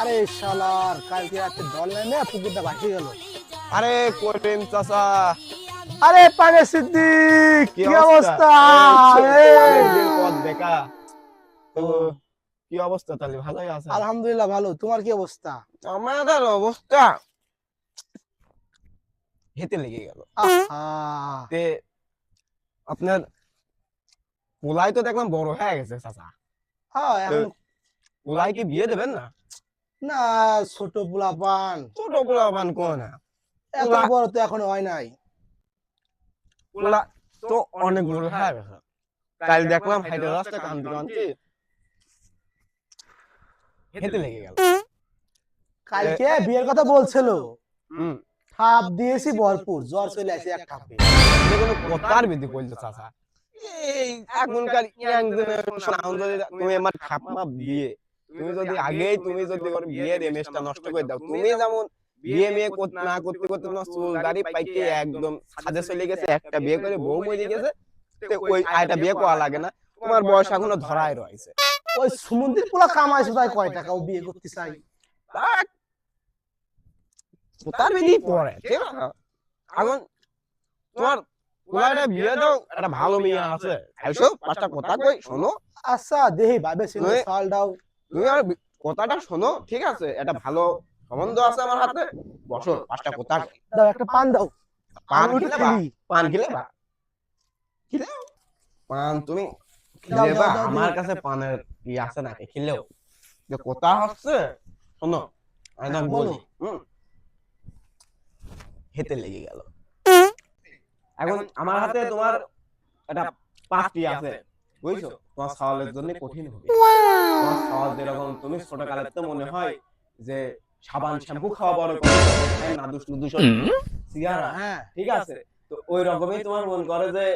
আরে শালার কালকে রাতে দল নেমে পুকুরটা ভাসি গেল। আরে করিম চাচা, আরে পানে সিদ্দিক, কি কি অবস্থা? অবস্থা? অনেকদিন পর দেখা। তো কি অবস্থা? তাহলে ভালোই আছেন? আলহামদুলিল্লাহ ভালো, তোমার কি অবস্থা? আমাদের অবস্থা হেতে লেগে গেল। আহা, তে আপনার পোলাই তো দেখলাম বড় হয়ে গেছে চাচা। হ্যাঁ তো এখন পোলাই কি বিয়ে দেবেন না? না, ছোট পোলাপান, ছোট পোলা বান কোন না? এত পোলা বড় তো এখনো হয় নাই। পোলা তো অনেক বড় হয়ে গেছে। কাল দেখলাম হাইটে রাস্তা কান্দি কান্দি হেতে লেগে গেল। কালকে বিয়ের কথা বলছিল, হুম, ঠাপ দিয়েছি ভরপুর, জ্বর চলে আসে এক ঠাপে। যে কোনো কথার বিধি করছে চাচা। এই এখনকার ইয়াং জেনারেশন এখন যদি তুমি আমার ঠাপমা বিয়ে, তুমি যদি আগেই তুমি যদি ওর বিয়ের ইমেজটা নষ্ট করে দাও, তুমি যেমন বিয়ে মেয়ে না করতে করতে তোমার চুল দাড়ি পাইকে একদম সাজে চলে গেছে, একটা বিয়ে করে বউ মরে গেছে, তো ওই আরেকটা বিয়ে করা লাগে না, তোমার বয়স এখনো ধরায় রয়েছে। ওই সুমন্দির পোলা কামাইছে তাই কয় টাকা ও বিয়ে করতে চাই। তার তার বিধি পড়ে, ঠিক আছে? এখন তোমার পোলাটা বিয়ে দাও, একটা ভালো মেয়ে আছে, আইসো পাঁচটা কথা কই শোনো। আচ্ছা দেহি ভাবে ছিল তুমি চাল দাও। তুমি আর কথাটা শোনো, ঠিক আছে? এটা ভালো সম্বন্ধ আছে আমার হাতে, বসো পাঁচটা কথা কই। দাও একটা পান দাও, পান আমি একটু খেলে বা খেলি। পান খেলে বা খেলে পান তুমি দাও খেলে দাও বা দাও আমার দেখি। কাছে পানের ই আছে নাকি খেলেও। যে কথা হচ্ছে শোনো, একদম বলো। বলি হেতে লেগে গেল। এখন আমার হাতে তোমার একটা পাঁচটি আছে, বুঝছো? তোমার সওয়ালের জন্য কঠিন হবে। তোমার সওয়াল যেরকম তুমি ছোট কালের তো মনে হয় যে সাবান শ্যাম্পু খাওয়া বড় কথা, নাদুস নুদুস সিগারা, হ্যাঁ ঠিক আছে? তো ওই রকমই তোমার মন করে যে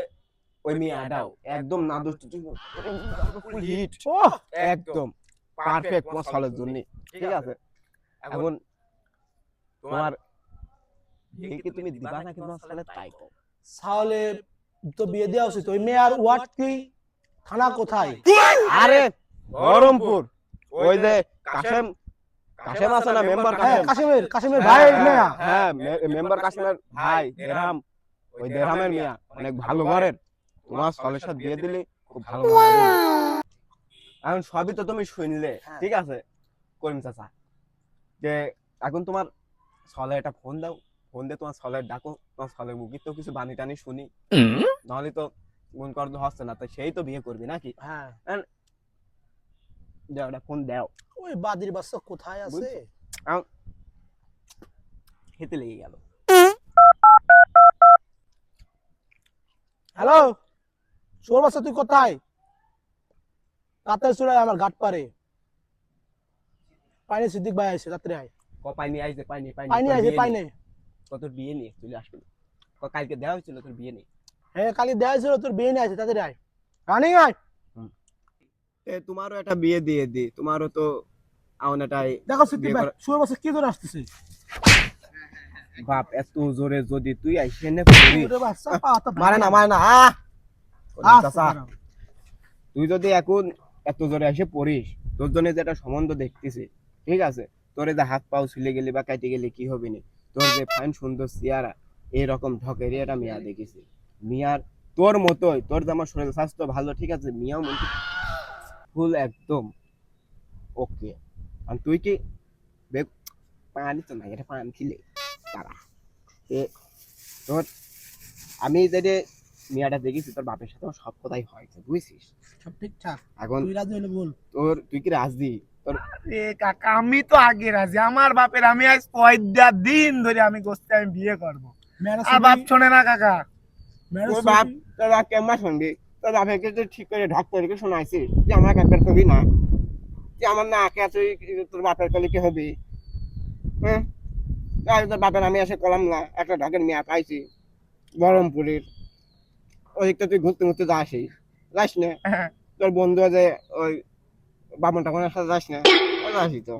ওই মেয়েটাও একদম নাদুস ফুল হিট, ও একদম পারফেক্ট তোমার সওয়ালের জন্য, ঠিক আছে? এখন তোমার বিয়ে কি তুমি দিবা নাকি তোমার সালে তাই কও। তাহলে তো বিয়ে দেওয়া উচিত। ওই মেয়ে আর ওয়াট কি, থানা কোথায়? আরে বহরমপুর, ওই যে কাশেম, কাশেম আছে না, মেম্বার হ্যাঁ কাশেম। কাশিমের, কাশিমের হ্যাঁ ভাই হ্যাঁ মেয়া। হ্যাঁ, মেম্বার কাশেমের ভাই দেরহাম, ওই দেরহামের মিয়া অনেক ভালো ঘরের, তোমার সলের সাথে দিয়ে দিলে খুব ভালো হবে। এখন সবই তো তুমি শুনলে, হ্যাঁ। ঠিক আছে করিম চাচা? যে এখন তোমার সলে একটা ফোন দাও, ফোন দিয়ে তোমার সলের ডাকো, তোমার সলের মুখে তো কিছু বানি টানি শুনি, নাহলে তো মন করতে হচ্ছে না, তাই সেই তো বিয়ে করবি নাকি? হ্যাঁ দাও একটা ফোন দাও, ওই বাদির বাচ্চা কোথায় আছে? বুঝছো? এখন খেতে লেগে গেল। হ্যালো, সোর বাচ্চা তুই কোথায়? রাতের চূড়ায় আমার ঘাট পারে। পাইনি সিদ্দিক ভাই আছে, রাত্রে আয়। পাইনি আইছে, পাইনি পাইনি পাইনি তোর আছে বিয়ে নেই, পাইনি। তোর বিয়ে নেই চলে আসবি। কালকে দেওয়া হয়েছিল, তোর বিয়ে নেই। হ্যাঁ কালি দেওয়া ছিল, তোর বিয়ে নিয়ে আছে, তাদের আয় রানিং আয়। তোমারও একটা বিয়ে দিয়ে দি, তোমারও তো আউন এটাই দেখো সিদ্দিক বিয়ে ভাই করা। সোর বাচ্চা কি করে আসতেছে। বাপ এত জোরে যদি তুই আইসে নে পড়ি, ওরে বাচ্চা পাতা মারে না মারে না, চাচা তুই যদি এখন এত জোরে এসে পড়িস, তোর জন্য যে একটা সম্বন্ধ দেখতেছি, ঠিক আছে? তোর যে হাত পাও ছিলে গেলি বা কাটে গেলি কি হবে না, তোর যে ফাইন সুন্দর চেহারা, এরকম ঢকেরই একটা মিয়া দেখেছি। মিয়ার তোর মতোই, তোর যে আমার শরীর স্বাস্থ্য ভালো, ঠিক আছে? মিয়াও মনে ফুল একদম ওকে। আর তুই কি বেগ পানি তো নাই, এটা পানি খিলে তারা তোর, আমি যদি মিয়াটা দেখেছি, তোর বাপের সাথে আমার সব কথাই হয়েছে, বুঝছিস? সব ঠিকঠাক, এখন তুই রাজি হলে বল। তুই কি রাজি? তোর এ কাকা আমি তো আগে রাজি, আমার বাপের আমি আজ কয়টা দিন ধরে আমি গোস্তে আমি বিয়ে করব, আর বাপ শোনে না কাকা। তোর বাপ, তোর বাপ কেমন শুনবি? তোর বাপকে তুই ঠিক করে ঢক করে শোনাইছিস যে আমার কাকার কবি না, যে আমার না আঁকে আছে, তোর বাপের কলে কি হবে? হ্যাঁ, তোর বাপের আমি এসে কলাম না, একটা ঢকের মেয়া পাইছি বহরমপুরের, ওইদিকটা তুই ঘুরতে ঘুরতে যাসিস, যাস না? তোর বন্ধু আছে ওই বামন টামনের সাথে যাস না? যাসি তো,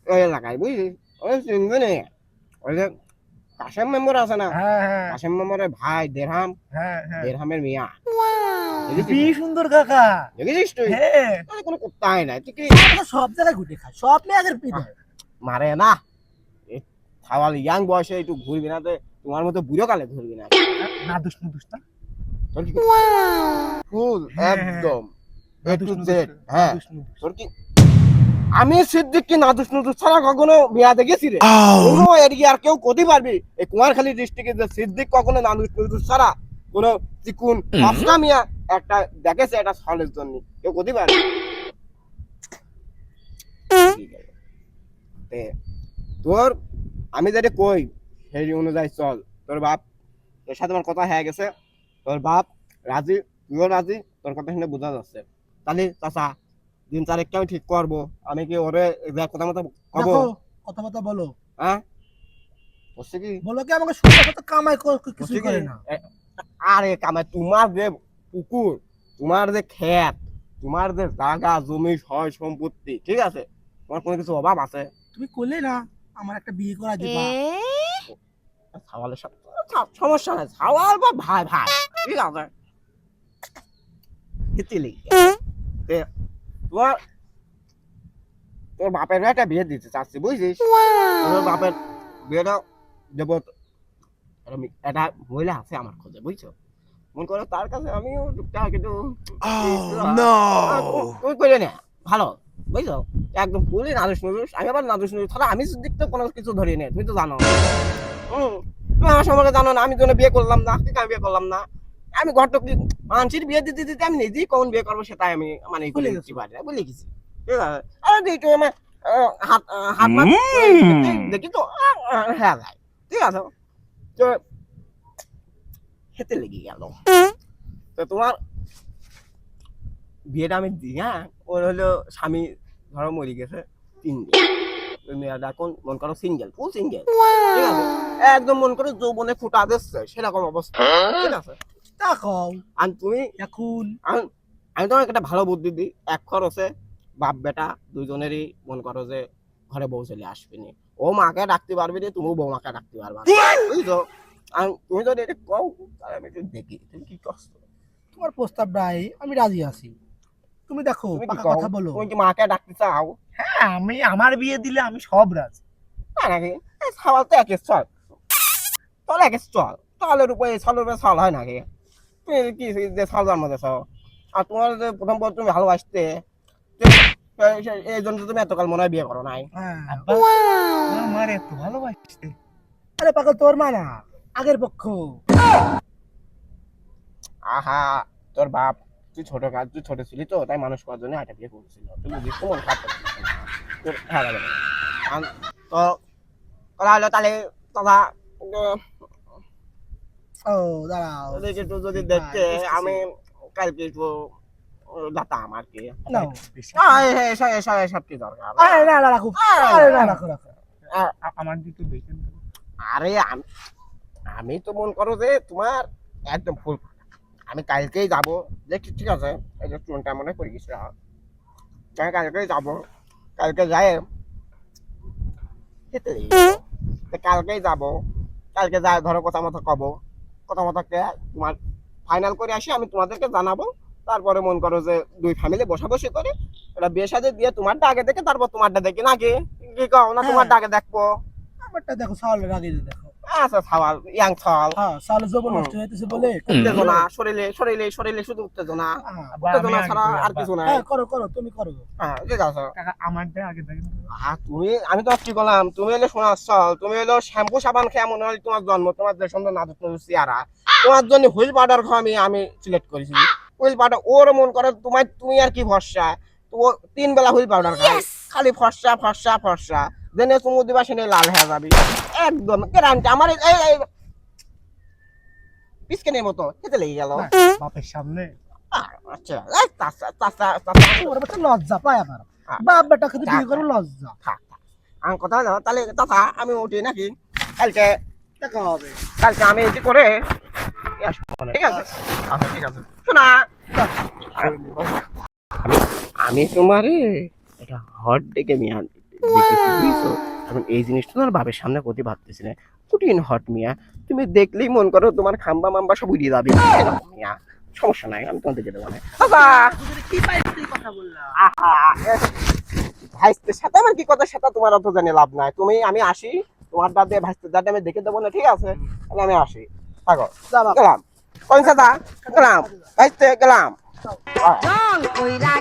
ওই এলাকায় বুঝলি, ওই চিনবে না, ওই যে কাশেম মেম্বার আছে না, হ্যাঁ হ্যাঁ কাশেম মেম্বারের ভাই দেরহাম, হ্যাঁ হ্যাঁ দেরহামের মিয়া, কি সুন্দর কাকা। দেখেছিস তুই? হ্যাঁ আরে কোনো কথাই নাই, তুই কি সব জায়গায় ঘুরে খায়, সব মেয়েদের পিঠে। মারে না? এই ছাওয়াল ইয়াং বয়সে একটু ঘুরবি না, তো তোমার মতো বুড়ো কালে ঘুরবি না। না দুষ্ট না তোর কি ফুল হ্যাঁ, একদম A নাদুস to নুদুস, Z, হ্যাঁ। নাদুস নুদুস। তোর কি আমি সিদ্দিক কি নাদুস নুদুস ছাড়া কখনো বিয়া দেখেছি রে? কোনো এদিকে আর কেউ করতে পারবি? এই কুমারখালী ডিস্ট্রিক্টে যে সিদ্দিক কখনো নাদুস নুদুস ছাড়া কোনো চিকুন আফসা মিয়া একটা দেখেছে এটা সলের জন্য কেউ করতে পারবে? তে তোর আমি যেটা কই সেই অনুযায়ী চল। তোর বাপ তোর সাথে আমার কথা হয়ে গেছে, তোর বাপ রাজি, তুইও রাজি, তোর কথা শুনে বোঝা যাচ্ছে। তাহলে চাচা দিন তারিখটা আমি ঠিক করবো, আমি কি ওরে যা কথা মতো কব? দেখো কথাবার্তা বলো, হ্যাঁ বলছে কি বলো কি আমাকে সুন্দর কথা কামাই কিছু বলছে কি করে না। আরে কামাই তোমার যে পুকুর, তোমার যে ক্ষেত, তোমার যে জায়গা জমি সয় সম্পত্তি, ঠিক আছে, তোমার কোনো কিছু অভাব আছে? তুমি করলে না আমার একটা বিয়ে করা দিবা। সাওয়ালের সাথে সমস্যা নাই, সাওয়াল বা ভাই ভাই, ঠিক আছে। হিতিলি তোমার তোর বাপের একটা বিয়ে দিতে চাচ্ছি, বুঝছিস? তোর বাপের বিয়েটা দেবো। একটা মহিলা আছে আমার খোঁজে, বুঝছো? মন করে তার কাছে আমিও টুকটাক একটু তুমি করে নে ভালো, বুঝছো? একদম পুলি নাদুস নুদুস, আমি আবার নাদুস নুদুস ছাড়া আমি দিকটা কোনো কিছু ধরি নে, তুমি তো জানো। তুমি আমার সম্পর্কে জানো না, আমি জন্য বিয়ে করলাম না, ঠিক আমি বিয়ে করলাম না। আমি ঘরটা মানুষের বিয়ে দিতে দিতে আমি নিজেই কখন বিয়ে করবো সেটাই আমি মানে ভুলে বলে গেছো। দিতে পারি না, বলে গেছি, ঠিক আছে। আর দেখি আমার হাত হাত পা দেখি তো হ্যাঁ যায়, ঠিক আছে। তো খেতে লেগে গেল। তো তোমার বিয়েটা আমি দিই, হ্যাঁ। ওর হলো স্বামী ধরো মরে গেছে 3 দিন, ওই মেয়েটা এখন মন করো সিঙ্গেল, ফুল সিঙ্গেল, ঠিক আছে। একদম মন করো যৌবনে ফুটা দিচ্ছে সেরকম অবস্থা, ঠিক আছে। দেখো আর তুমি এখন আমি আমি তোমাকে একটা ভালো বুদ্ধি দিই, এক খরচে বাপ বেটা দুজনেরই মন করো যে ঘরে বউ চলে আসবে নি, ও মাকে ডাকতে পারবে না, তুমিও বউ মাকে ডাকতে পারবে না, বুঝছো? আর তুমি যদি এটা কও তাহলে আমি একটু দেখি তুমি কি করছো। তোমার প্রস্তাবটাই আমি রাজি আছি, তুমি দেখো তুমি কি পাকা কও? কথা বলো। তুমি কি মাকে ডাকতে চাও? হ্যাঁ আমি আমার বিয়ে দিলে আমি সব রাজি। না নাকি ছাওয়াল তো একের চল, তাহলে একের চল, চালের উপরে চালের উপরে চাল হয় নাকি? তুমি কি যে চাল জন্মতেছ, আর তোমার যে প্রথম পর তুমি ভালোবাসতে, এই জন্য তুমি এতকাল মনে হয় বিয়ে করো নাই। হ্যাঁ আব্বা আমার এত ভালোবাসতে। আরে পাগল তোর মা না, আগের পক্ষ। আহা তোর বাপ, তুই ছোট ছিলি তো তাই মানুষ করার জন্য একটা বিয়ে করেছিল, তুই বুঝিস তো মন খারাপ করছিস না। তোর হ্যাঁ লাগে তো করা হলো তাহলে কথা। ও দাঁড়াও ওদেরকে একটু যদি ভাই, দেখতে বুঝতেছি। আমি কালকে একটু যেতাম আর কি। নাও। সব কি দরকার? আরে না না রাখো, আরে না রাখো রাখো। আমার দিকে দেখেন। আরে আমি তো মন করো যে তোমার একদম ফুল, আমি কালকেই যাবো, দেখছি, ঠিক আছে। এই যে চুনটা মনে পড়ে গেছে, আমি কালকেই যাবো, কালকে যাই কালকেই যাবো, কালকে যাই ধরো কথা মতো কব, কথা মতো তোমার ফাইনাল করে আসি, আমি তোমাদেরকে জানাবো। তারপরে মন করো যে দুই ফ্যামিলি বসাবসি করে এটা বিয়ে সাথে দিয়ে তোমারটা আগে দেখে তারপর তোমারটা দেখি নাকি, কি কও না? তোমারটা আগে দেখবো। আমারটা দেখো সালের আগে দেখো। আচ্ছা ছাওয়াল ইয়াং ছাওয়াল, হ্যাঁ সালে জব নষ্ট হইতেছে বলে উত্তেজনা শরীরে শরীরে শরীরে শুধু উত্তেজনা, উত্তেজনা ছাড়া আর কিছু নাই। হ্যাঁ করো করো তুমি করো। হ্যাঁ ঠিক আছে। কাকা আমারটা আগে দেখেন। আর তুমি আমি তো কি করলাম, তুমি এলে শোনার চল, তুমি এলো শ্যাম্পু সাবান খেয়ে মনে হয় তোমার জন্ম, তোমার যে সুন্দর নাদুস নাদুস চেহারা, তোমার জন্য হুইল পাউডার আমি সিলেক্ট করেছি। হুইল পাউডার ওর মন করে তোমার, তুমি আর কি ভরসা, তো ও 3 বেলা হুইল পাউডার খায়, খালি ফর্সা ফর্সা ফর্সা, জেনে চুমু দিবা সেনে লাল হয়ে যাবি একদম গ্যারান্টি আমার। এই পিসকেনের মতো খেতে লেগে গেল। বাপের সামনে আচ্ছা এই চাচা চাচা চাচা তোমার বাচ্চা লজ্জা পায় আমার, বাপ বেটা খেতে বিয়ে করে লজ্জা। থাক থাক আমি কথা হলো তাহলে চাচা আমি উঠি নাকি? কালকে দেখা হবে। কালকে আমি এটি করে আসবো, ঠিক আছে? আচ্ছা ঠিক আছে শোনা, আমি তোমারে এটা হট ডেকে মিয়া দেখেছি, বুঝছো? এখন এই জিনিসটা তোমার বাপের সামনে করতে ভাবতেছি না, কঠিন হট মিয়া, তুমি দেখলেই মন করো তোমার খাম্বা মাম্বা সব উড়িয়ে যাবে এরকম মিয়া, সমস্যা নাই, আমি তোমার দেখে দেবো না। চাচা কি পাইছিস কথা বললাম? আহা ভাইস্তের সাথে আমার কি কথা, সেটা তোমার অত জানি লাভ নাই। আমি আসি, তোমার দাদে ভাইস্তের দাদে আমি দেখে দেবো না, ঠিক আছে? তাহলে আমি আসি, থাকো, যা বাপ। গেলাম। কোন চাচা? গেলাম ভাইস্তে, গেলাম। জল কইরা